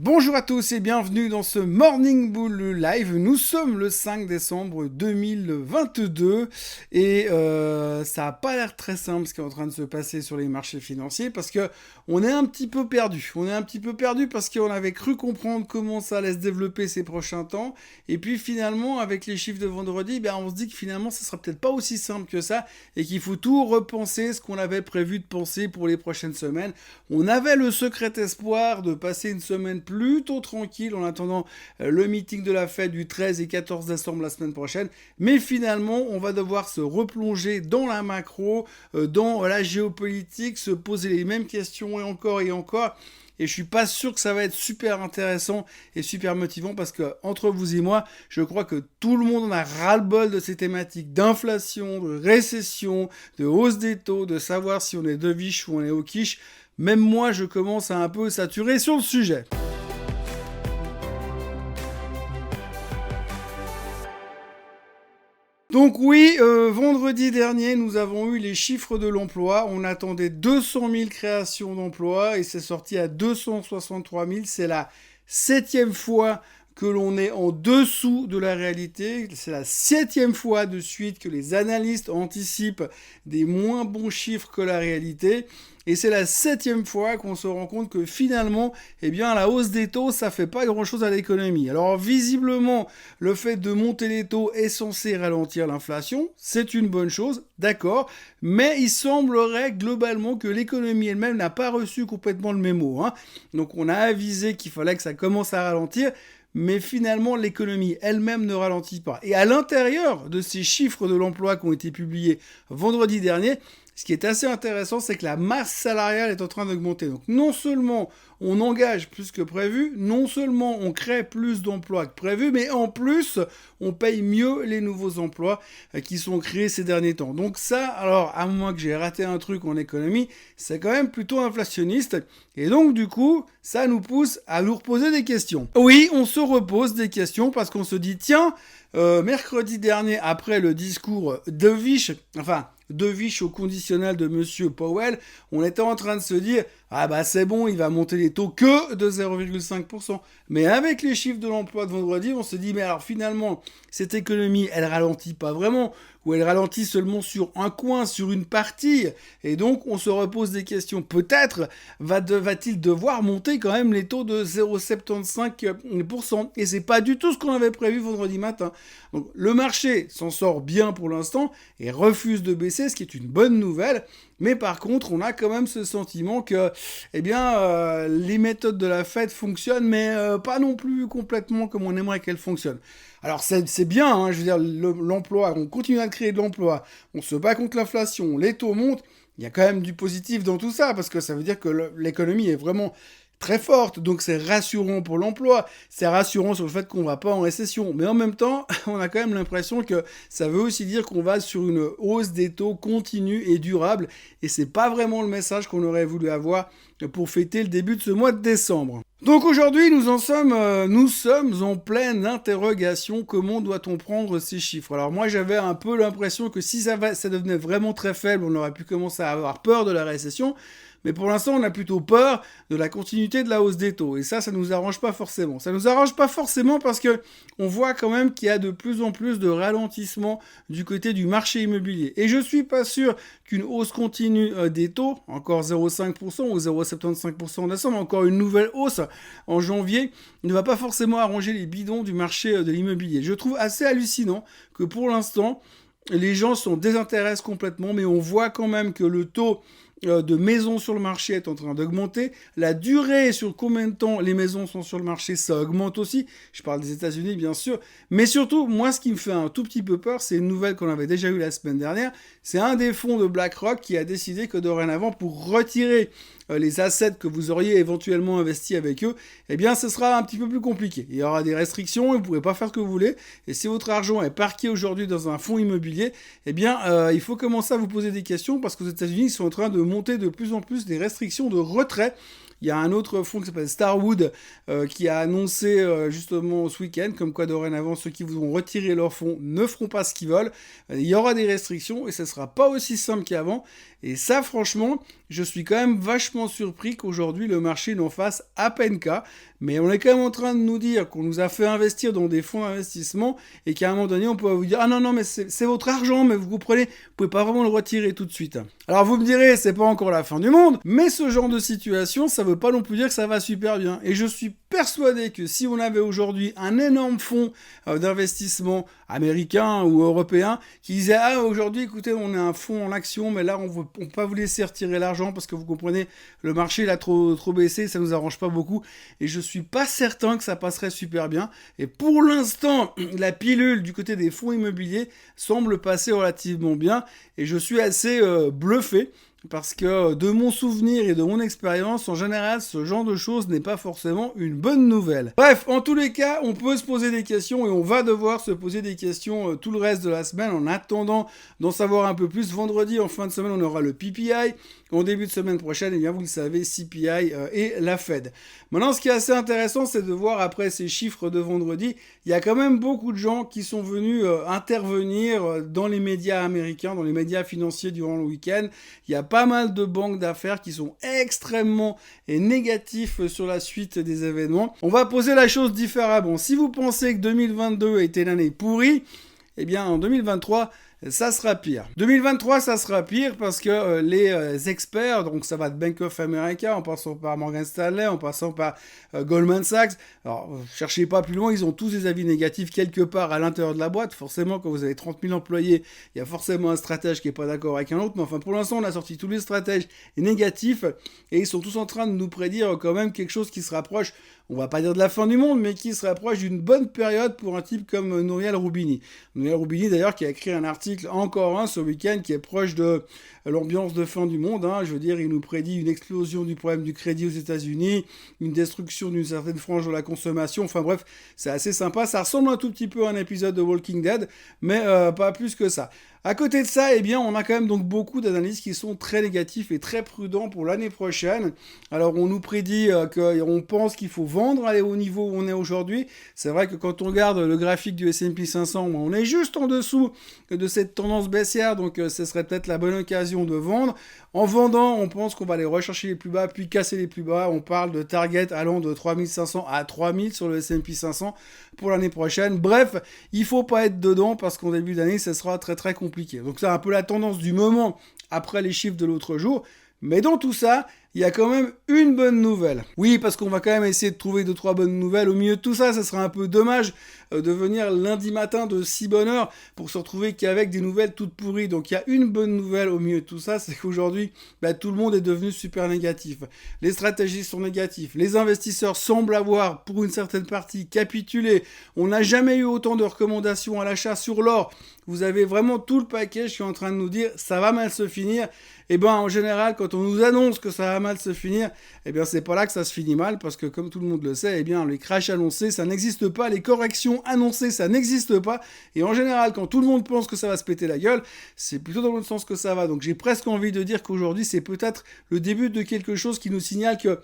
Bonjour à tous et bienvenue dans ce Morning Bull Live. Nous sommes le 5 décembre 2022 et ça n'a pas l'air très simple ce qui est en train de se passer sur les marchés financiers parce que on est un petit peu perdu. On est un petit peu perdu parce qu'on avait cru comprendre comment ça allait se développer ces prochains temps et puis finalement avec les chiffres de vendredi, on se dit que finalement ça sera peut-être pas aussi simple que ça et qu'il faut tout repenser ce qu'on avait prévu de penser pour les prochaines semaines. On avait le secret espoir de passer une semaine plutôt tranquille en attendant le meeting de la Fed du 13 et 14 décembre la semaine prochaine. Mais finalement, on va devoir se replonger dans la macro, dans la géopolitique, se poser les mêmes questions et encore et encore. Et je suis pas sûr que ça va être super intéressant et super motivant parce que entre vous et moi, je crois que tout le monde en a ras-le-bol de ces thématiques d'inflation, de récession, de hausse des taux, de savoir si on est dovish ou on est hawkish. Même moi, je commence à un peu saturer sur le sujet. Donc oui, vendredi dernier, nous avons eu les chiffres de l'emploi. On attendait 200 000 créations d'emplois et c'est sorti à 263 000. C'est la 7e fois que l'on est en dessous de la réalité. C'est la 7e fois de suite que les analystes anticipent des moins bons chiffres que la réalité. Et c'est la 7e fois qu'on se rend compte que finalement, la hausse des taux, ça fait pas grand-chose à l'économie. Alors visiblement, le fait de monter les taux est censé ralentir l'inflation. C'est une bonne chose, d'accord. Mais il semblerait globalement que l'économie elle-même n'a pas reçu complètement le mémo. Donc on a avisé qu'il fallait que ça commence à ralentir. Mais finalement, l'économie elle-même ne ralentit pas. Et à l'intérieur de ces chiffres de l'emploi qui ont été publiés vendredi dernier, ce qui est assez intéressant, c'est que la masse salariale est en train d'augmenter. Donc non seulement on engage plus que prévu, non seulement on crée plus d'emplois que prévu, mais en plus on paye mieux les nouveaux emplois qui sont créés ces derniers temps. Donc ça, alors à moins que j'ai raté un truc en économie, c'est quand même plutôt inflationniste. Et donc du coup, ça nous pousse à nous reposer des questions. Oui, on se repose des questions parce qu'on se dit, tiens, mercredi dernier, après le discours dovish au conditionnel de Monsieur Powell, on était en train de se dire c'est bon, il va monter les taux que de 0,5%. Mais avec les chiffres de l'emploi de vendredi, on se dit mais alors finalement, cette économie, elle ralentit pas vraiment, ou elle ralentit seulement sur un coin, sur une partie, et donc on se repose des questions. Peut-être va-t-il devoir monter quand même les taux de 0,75%, et c'est pas du tout ce qu'on avait prévu vendredi matin. Donc le marché s'en sort bien pour l'instant et refuse de baisser, ce qui est une bonne nouvelle. Mais par contre, on a quand même ce sentiment que, les méthodes de la Fed fonctionnent, mais pas non plus complètement comme on aimerait qu'elles fonctionnent. Alors c'est bien, je veux dire, l'emploi, on continue à créer de l'emploi, on se bat contre l'inflation, les taux montent, il y a quand même du positif dans tout ça, parce que ça veut dire que l'économie est vraiment très forte, donc c'est rassurant pour l'emploi, c'est rassurant sur le fait qu'on va pas en récession, mais en même temps, on a quand même l'impression que ça veut aussi dire qu'on va sur une hausse des taux continue et durable, et c'est pas vraiment le message qu'on aurait voulu avoir pour fêter le début de ce mois de décembre. Donc aujourd'hui, nous sommes en pleine interrogation. Comment doit-on prendre ces chiffres? Alors moi, j'avais un peu l'impression que si ça devenait vraiment très faible, on aurait pu commencer à avoir peur de la récession. Mais pour l'instant, on a plutôt peur de la continuité de la hausse des taux. Et ça nous arrange pas forcément. Ça nous arrange pas forcément parce que on voit quand même qu'il y a de plus en plus de ralentissement du côté du marché immobilier. Et je suis pas sûr qu'une hausse continue des taux, encore 0,5% ou 0,75% en décembre, encore une nouvelle hausse en janvier, ne va pas forcément arranger les bidons du marché de l'immobilier. Je trouve assez hallucinant que pour l'instant, les gens s'en désintéressent complètement, mais on voit quand même que le taux de maisons sur le marché est en train d'augmenter. La durée sur combien de temps les maisons sont sur le marché, ça augmente aussi. Je parle des États-Unis, bien sûr. Mais surtout, moi, ce qui me fait un tout petit peu peur, c'est une nouvelle qu'on avait déjà eue la semaine dernière. C'est un des fonds de BlackRock qui a décidé que dorénavant, pour retirer les assets que vous auriez éventuellement investis avec eux, ce sera un petit peu plus compliqué. Il y aura des restrictions, vous ne pourrez pas faire ce que vous voulez. Et si votre argent est parqué aujourd'hui dans un fonds immobilier, il faut commencer à vous poser des questions parce qu'aux États-Unis, ils sont en train de monter de plus en plus des restrictions de retrait. Il y a un autre fonds qui s'appelle Starwood qui a annoncé justement ce week-end comme quoi dorénavant ceux qui voudront retirer leurs fonds ne feront pas ce qu'ils veulent. Il y aura des restrictions et ce ne sera pas aussi simple qu'avant. Et ça franchement, je suis quand même vachement surpris qu'aujourd'hui le marché n'en fasse à peine cas mais on est quand même en train de nous dire qu'on nous a fait investir dans des fonds d'investissement et qu'à un moment donné, on peut vous dire « Ah non, mais c'est votre argent, mais vous comprenez, vous pouvez pas vraiment le retirer tout de suite. » Alors vous me direz, c'est pas encore la fin du monde, mais ce genre de situation, ça veut pas non plus dire que ça va super bien. Et je suis persuadé que si on avait aujourd'hui un énorme fonds d'investissement américain ou européen qui disait « Ah, aujourd'hui, écoutez, on a un fonds en action, mais là, on peut pas vous laisser retirer l'argent parce que vous comprenez, le marché, il a trop baissé, ça nous arrange pas beaucoup. » Et je suis pas certain que ça passerait super bien. Et pour l'instant, la pilule du côté des fonds immobiliers semble passer relativement bien. Et je suis assez bluffé. Parce que de mon souvenir et de mon expérience, en général, ce genre de choses n'est pas forcément une bonne nouvelle. Bref, en tous les cas, on peut se poser des questions et on va devoir se poser des questions tout le reste de la semaine en attendant d'en savoir un peu plus. Vendredi, en fin de semaine, on aura le PPI. En début de semaine prochaine, eh bien, vous le savez, CPI et la Fed. Maintenant, ce qui est assez intéressant, c'est de voir après ces chiffres de vendredi, il y a quand même beaucoup de gens qui sont venus intervenir dans les médias américains, dans les médias financiers durant le week-end. Il y a pas mal de banques d'affaires qui sont extrêmement négatifs sur la suite des événements. On va poser la chose différemment. Si vous pensez que 2022 était une année pourrie, eh bien en 2023, ça sera pire. 2023, ça sera pire parce que les experts, donc ça va de Bank of America, en passant par Morgan Stanley, en passant par Goldman Sachs, alors cherchez pas plus loin, ils ont tous des avis négatifs quelque part à l'intérieur de la boîte. Forcément, quand vous avez 30 000 employés, il y a forcément un stratège qui est pas d'accord avec un autre, mais enfin pour l'instant, on a sorti tous les stratèges négatifs et ils sont tous en train de nous prédire quand même quelque chose qui se rapproche, on va pas dire de la fin du monde, mais qui se rapproche d'une bonne période pour un type comme Nouriel Roubini. Nouriel Roubini, d'ailleurs, qui a écrit un article, encore un, ce week-end, qui est proche de l'ambiance de fin du monde. Je veux dire, il nous prédit une explosion du problème du crédit aux États-Unis, une destruction d'une certaine frange de la consommation. Enfin bref, c'est assez sympa. Ça ressemble un tout petit peu à un épisode de Walking Dead, mais pas plus que ça. À côté de ça, eh bien, on a quand même donc beaucoup d'analyses qui sont très négatifs et très prudents pour l'année prochaine. Alors, on nous prédit qu'on pense qu'il faut vendre, aller au niveau où on est aujourd'hui. C'est vrai que quand on regarde le graphique du S&P 500, on est juste en dessous de cette tendance baissière, donc ce serait peut-être la bonne occasion de vendre. En vendant, on pense qu'on va aller rechercher les plus bas, puis casser les plus bas. On parle de target allant de 3500 à 3000 sur le S&P 500 pour l'année prochaine. Bref, il faut pas être dedans parce qu'en début d'année, ça sera très très compliqué. Donc c'est un peu la tendance du moment après les chiffres de l'autre jour. Mais dans tout ça, il y a quand même une bonne nouvelle. Oui, parce qu'on va quand même essayer de trouver 2-3 bonnes nouvelles. Au milieu de tout ça, ça serait un peu dommage de venir lundi matin de si bonne heure pour se retrouver qu'avec des nouvelles toutes pourries. Donc il y a une bonne nouvelle au milieu de tout ça, c'est qu'aujourd'hui, tout le monde est devenu super négatif. Les stratégies sont négatives. Les investisseurs semblent avoir, pour une certaine partie, capitulé. On n'a jamais eu autant de recommandations à l'achat sur l'or. Vous avez vraiment tout le package qui est en train de nous dire ça va mal se finir. Et en général, quand on nous annonce que ça va mal se finir, c'est pas là que ça se finit mal, parce que comme tout le monde le sait, les crashs annoncés, ça n'existe pas, les corrections annoncées, ça n'existe pas, et en général, quand tout le monde pense que ça va se péter la gueule, c'est plutôt dans l'autre sens que ça va. Donc j'ai presque envie de dire qu'aujourd'hui, c'est peut-être le début de quelque chose qui nous signale que,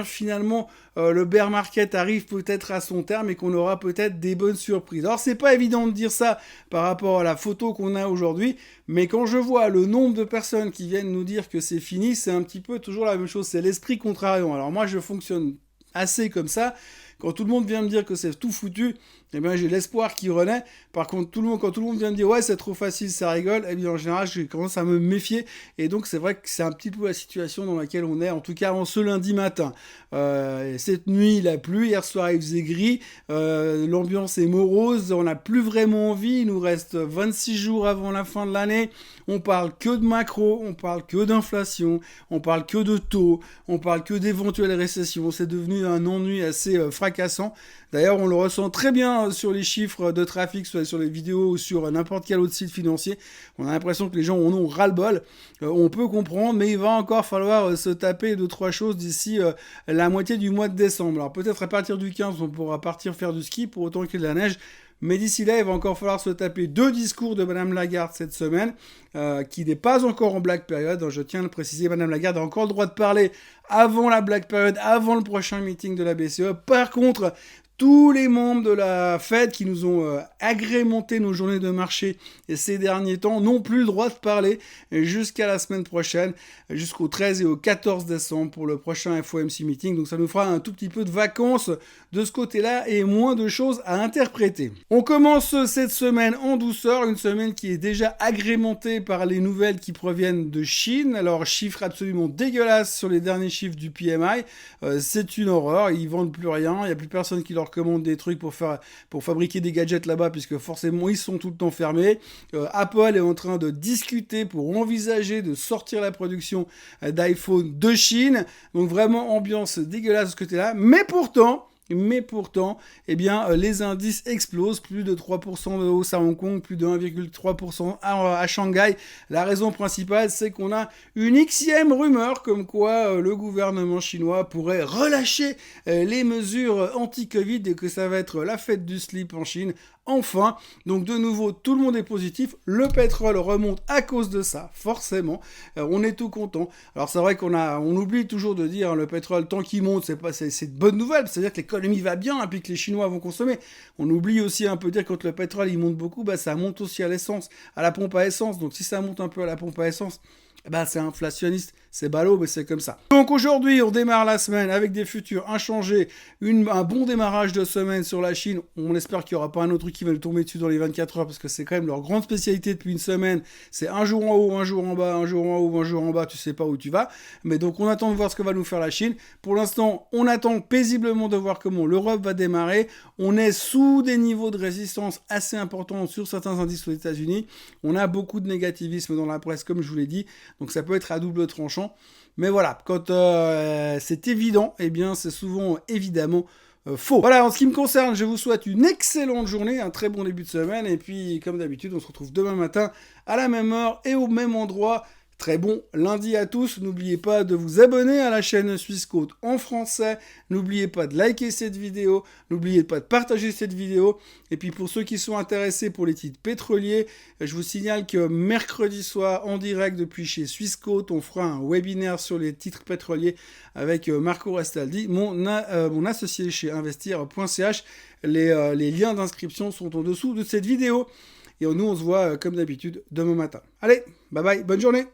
finalement, le bear market arrive peut-être à son terme et qu'on aura peut-être des bonnes surprises. Alors c'est pas évident de dire ça par rapport à la photo qu'on a aujourd'hui, mais quand je vois le nombre de personnes qui viennent nous dire que c'est fini, c'est un petit peu toujours la même chose, c'est l'esprit contrariant. Alors moi je fonctionne assez comme ça, quand tout le monde vient me dire que c'est tout foutu, j'ai l'espoir qui renaît. Par contre, quand tout le monde vient me dire ouais c'est trop facile, ça rigole, en général je commence à me méfier, et donc c'est vrai que c'est un petit peu la situation dans laquelle on est, en tout cas en ce lundi matin. Cette nuit il a plu, hier soir il faisait gris, l'ambiance est morose, on n'a plus vraiment envie, il nous reste 26 jours avant la fin de l'année, on parle que de macro, on parle que d'inflation, on parle que de taux, on parle que d'éventuelles récessions, c'est devenu un ennui assez fracassant. D'ailleurs, on le ressent très bien sur les chiffres de trafic, soit sur les vidéos ou sur n'importe quel autre site financier. On a l'impression que les gens en ont ras-le-bol. On peut comprendre, mais il va encore falloir se taper 2-3 choses d'ici la moitié du mois de décembre. Alors peut-être à partir du 15, on pourra partir faire du ski pour autant qu'il y ait de la neige. Mais d'ici là, il va encore falloir se taper 2 discours de Madame Lagarde cette semaine, qui n'est pas encore en black period. Je tiens à le préciser, Madame Lagarde a encore le droit de parler avant la black period, avant le prochain meeting de la BCE. Par contre, tous les membres de la Fed qui nous ont agrémenté nos journées de marché ces derniers temps n'ont plus le droit de parler jusqu'à la semaine prochaine, jusqu'au 13 et au 14 décembre pour le prochain FOMC meeting. Donc ça nous fera un tout petit peu de vacances de ce côté-là et moins de choses à interpréter. On commence cette semaine en douceur, une semaine qui est déjà agrémentée par les nouvelles qui proviennent de Chine. Alors chiffres absolument dégueulasses sur les derniers chiffres du PMI, c'est une horreur, ils vendent plus rien, il n'y a plus personne qui leur commande des trucs pour fabriquer des gadgets là-bas puisque forcément ils sont tout le temps fermés. Apple est en train de discuter pour envisager de sortir la production d'iPhone de Chine. Donc vraiment ambiance dégueulasse de ce côté-là. Mais pourtant, eh bien, les indices explosent, plus de 3% de hausse à Hong Kong, plus de 1,3% à Shanghai. La raison principale, c'est qu'on a une xème rumeur comme quoi le gouvernement chinois pourrait relâcher les mesures anti-Covid et que ça va être la fête du slip en Chine. Enfin, donc de nouveau, tout le monde est positif. Le pétrole remonte à cause de ça, forcément. On est tout content. Alors c'est vrai on oublie toujours de dire le pétrole tant qu'il monte, c'est de bonnes nouvelles. C'est-à-dire que l'économie va bien et puis que les Chinois vont consommer. On oublie aussi un peu de dire que quand le pétrole il monte beaucoup, ça monte aussi à l'essence, à la pompe à essence. Donc si ça monte un peu à la pompe à essence, c'est inflationniste, c'est ballot, mais c'est comme ça. Donc aujourd'hui, on démarre la semaine avec des futurs inchangés, un bon démarrage de semaine sur la Chine. On espère qu'il n'y aura pas un autre truc qui va nous tomber dessus dans les 24 heures, parce que c'est quand même leur grande spécialité depuis une semaine. C'est un jour en haut, un jour en bas, un jour en haut, un jour en bas, tu sais pas où tu vas. Mais donc on attend de voir ce que va nous faire la Chine. Pour l'instant, on attend paisiblement de voir comment l'Europe va démarrer. On est sous des niveaux de résistance assez importants sur certains indices aux États-Unis. On a beaucoup de négativisme dans la presse, comme je vous l'ai dit. Donc ça peut être à double tranchant. Mais voilà, quand c'est évident, eh bien c'est souvent évidemment faux. Voilà, en ce qui me concerne, je vous souhaite une excellente journée, un très bon début de semaine. Et puis, comme d'habitude, on se retrouve demain matin à la même heure et au même endroit. Très bon lundi à tous. N'oubliez pas de vous abonner à la chaîne Swissquote en français. N'oubliez pas de liker cette vidéo. N'oubliez pas de partager cette vidéo. Et puis pour ceux qui sont intéressés pour les titres pétroliers, je vous signale que mercredi soir, en direct depuis chez Swissquote, on fera un webinaire sur les titres pétroliers avec Marco Restaldi, mon associé chez investir.ch. Les liens d'inscription sont en dessous de cette vidéo. Et nous, on se voit comme d'habitude demain matin. Allez, bye bye, bonne journée.